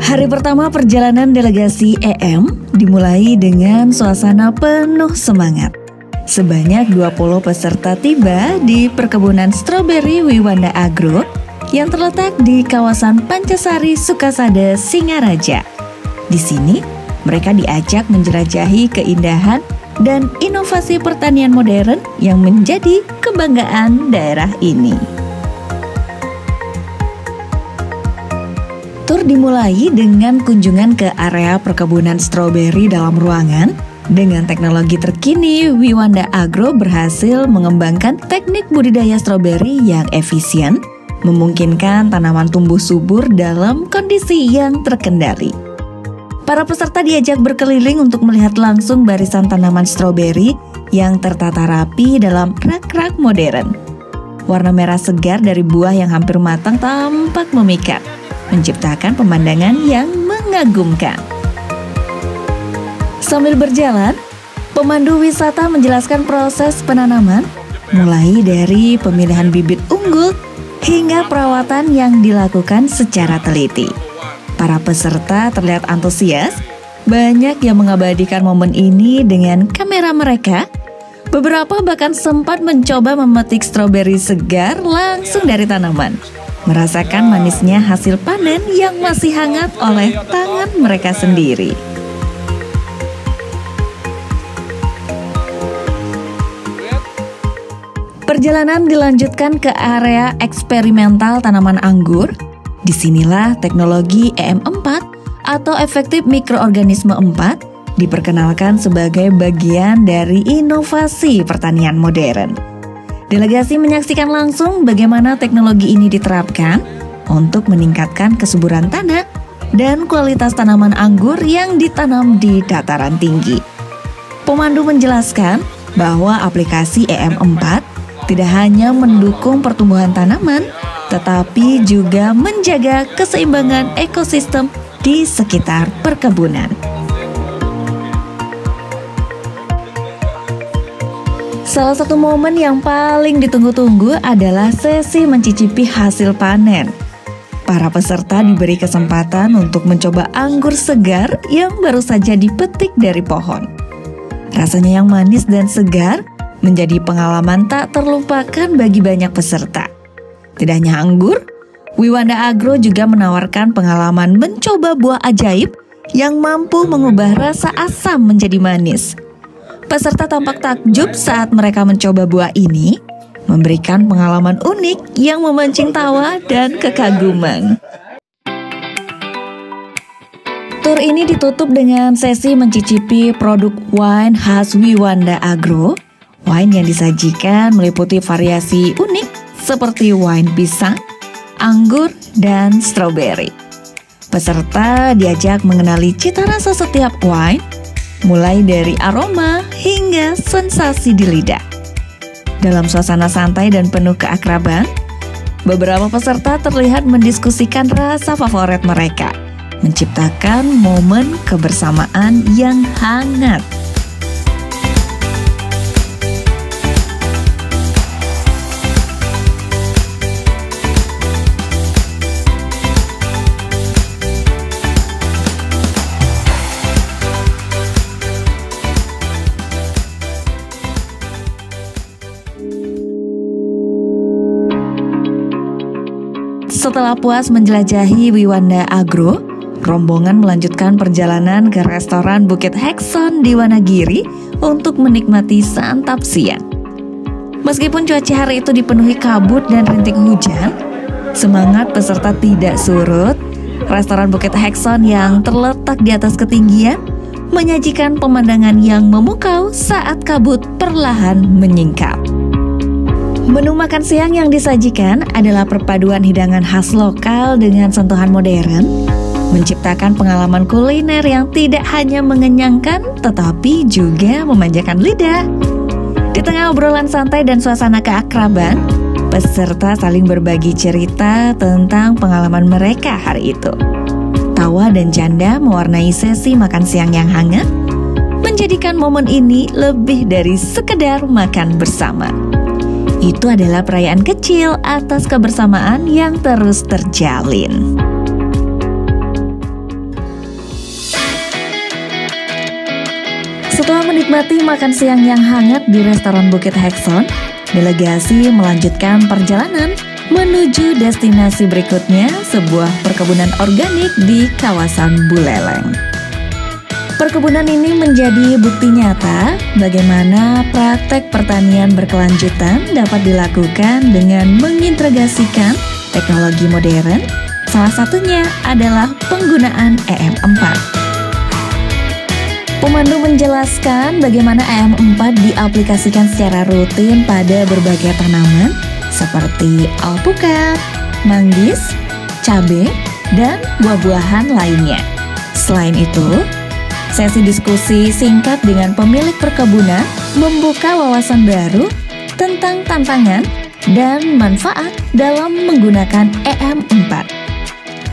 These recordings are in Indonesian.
Hari pertama perjalanan delegasi EM dimulai dengan suasana penuh semangat. Sebanyak 20 peserta tiba di perkebunan stroberi Wiwanda Agro yang terletak di kawasan Pancasari, Sukasada, Singaraja. Di sini, mereka diajak menjelajahi keindahan dan inovasi pertanian modern yang menjadi kebanggaan daerah ini. Tur dimulai dengan kunjungan ke area perkebunan stroberi dalam ruangan. Dengan teknologi terkini, Wiwanda Agro berhasil mengembangkan teknik budidaya stroberi yang efisien, memungkinkan tanaman tumbuh subur dalam kondisi yang terkendali. Para peserta diajak berkeliling untuk melihat langsung barisan tanaman stroberi yang tertata rapi dalam rak-rak modern. Warna merah segar dari buah yang hampir matang tampak memikat, menciptakan pemandangan yang mengagumkan. Sambil berjalan, pemandu wisata menjelaskan proses penanaman, mulai dari pemilihan bibit unggul hingga perawatan yang dilakukan secara teliti. Para peserta terlihat antusias, banyak yang mengabadikan momen ini dengan kamera mereka. Beberapa bahkan sempat mencoba memetik stroberi segar langsung dari tanaman, merasakan manisnya hasil panen yang masih hangat oleh tangan mereka sendiri. Perjalanan dilanjutkan ke area eksperimental tanaman anggur. Disinilah teknologi EM4 atau efektif mikroorganisme 4 diperkenalkan sebagai bagian dari inovasi pertanian modern. Delegasi menyaksikan langsung bagaimana teknologi ini diterapkan untuk meningkatkan kesuburan tanah dan kualitas tanaman anggur yang ditanam di dataran tinggi. Pemandu menjelaskan bahwa aplikasi EM4 tidak hanya mendukung pertumbuhan tanaman, tetapi juga menjaga keseimbangan ekosistem di sekitar perkebunan. Salah satu momen yang paling ditunggu-tunggu adalah sesi mencicipi hasil panen. Para peserta diberi kesempatan untuk mencoba anggur segar yang baru saja dipetik dari pohon. Rasanya yang manis dan segar menjadi pengalaman tak terlupakan bagi banyak peserta. Tidak hanya anggur, Wiwanda Agro juga menawarkan pengalaman mencoba buah ajaib yang mampu mengubah rasa asam menjadi manis. Peserta tampak takjub saat mereka mencoba buah ini, memberikan pengalaman unik yang memancing tawa dan kekaguman. Tur ini ditutup dengan sesi mencicipi produk wine khas Wiwanda Agro. Wine yang disajikan meliputi variasi unik seperti wine pisang, anggur, dan stroberi. Peserta diajak mengenali cita rasa setiap wine, mulai dari aroma hingga sensasi di lidah. Dalam suasana santai dan penuh keakraban, beberapa peserta terlihat mendiskusikan rasa favorit mereka, menciptakan momen kebersamaan yang hangat. Setelah puas menjelajahi Wiwanda Agro, rombongan melanjutkan perjalanan ke restoran Bukit Hekson di Wanagiri untuk menikmati santap siang. Meskipun cuaca hari itu dipenuhi kabut dan rintik hujan, semangat peserta tidak surut. Restoran Bukit Hekson yang terletak di atas ketinggian menyajikan pemandangan yang memukau saat kabut perlahan menyingkap. Menu makan siang yang disajikan adalah perpaduan hidangan khas lokal dengan sentuhan modern, menciptakan pengalaman kuliner yang tidak hanya mengenyangkan, tetapi juga memanjakan lidah. Di tengah obrolan santai dan suasana keakraban, peserta saling berbagi cerita tentang pengalaman mereka hari itu. Tawa dan canda mewarnai sesi makan siang yang hangat, menjadikan momen ini lebih dari sekedar makan bersama. Itu adalah perayaan kecil atas kebersamaan yang terus terjalin. Menikmati makan siang yang hangat di restoran Bukit Hekson, delegasi melanjutkan perjalanan menuju destinasi berikutnya, sebuah perkebunan organik di kawasan Buleleng. Perkebunan ini menjadi bukti nyata bagaimana praktek pertanian berkelanjutan dapat dilakukan dengan mengintegrasikan teknologi modern. Salah satunya adalah penggunaan EM4. Pemandu menjelaskan bagaimana EM4 diaplikasikan secara rutin pada berbagai tanaman seperti alpukat, manggis, cabai, dan buah-buahan lainnya. Selain itu, sesi diskusi singkat dengan pemilik perkebunan membuka wawasan baru tentang tantangan dan manfaat dalam menggunakan EM4.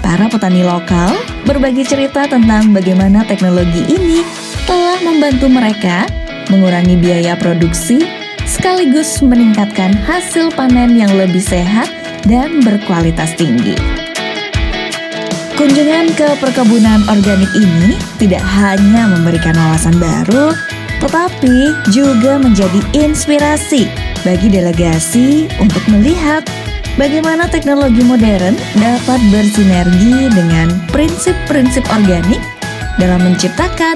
Para petani lokal berbagi cerita tentang bagaimana teknologi ini telah membantu mereka mengurangi biaya produksi sekaligus meningkatkan hasil panen yang lebih sehat dan berkualitas tinggi. Kunjungan ke perkebunan organik ini tidak hanya memberikan wawasan baru, tetapi juga menjadi inspirasi bagi delegasi untuk melihat bagaimana teknologi modern dapat bersinergi dengan prinsip-prinsip organik dalam menciptakan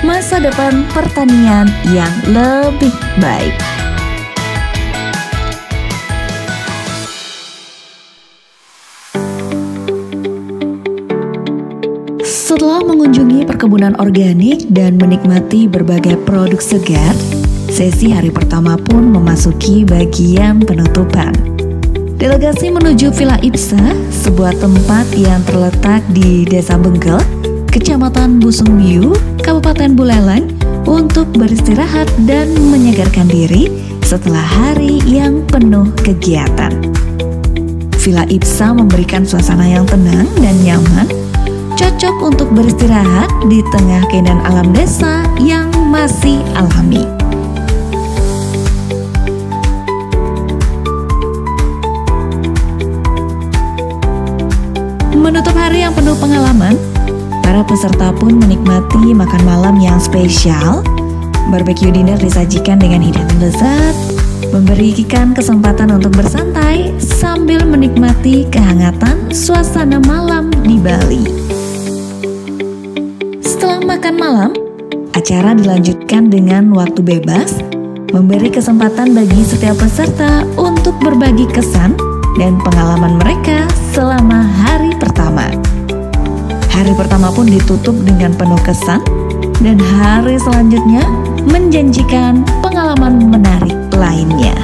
masa depan pertanian yang lebih baik. Setelah mengunjungi perkebunan organik dan menikmati berbagai produk segar, sesi hari pertama pun memasuki bagian penutupan. Delegasi menuju Villa Ipsa, sebuah tempat yang terletak di Desa Benggel, Kecamatan Busungbiu, Kabupaten Buleleng, untuk beristirahat dan menyegarkan diri setelah hari yang penuh kegiatan. Villa Ipsa memberikan suasana yang tenang dan nyaman, cocok untuk beristirahat di tengah keindahan alam desa yang masih alami. Menutup hari yang penuh pengalaman, para peserta pun menikmati makan malam yang spesial. Barbecue dinner disajikan dengan hidangan lezat, memberikan kesempatan untuk bersantai sambil menikmati kehangatan suasana malam di Bali. Setelah makan malam, acara dilanjutkan dengan waktu bebas, memberi kesempatan bagi setiap peserta untuk berbagi kesan dan pengalaman mereka selama hari pertama. Hari pertama pun ditutup dengan penuh kesan, dan hari selanjutnya menjanjikan pengalaman menarik lainnya.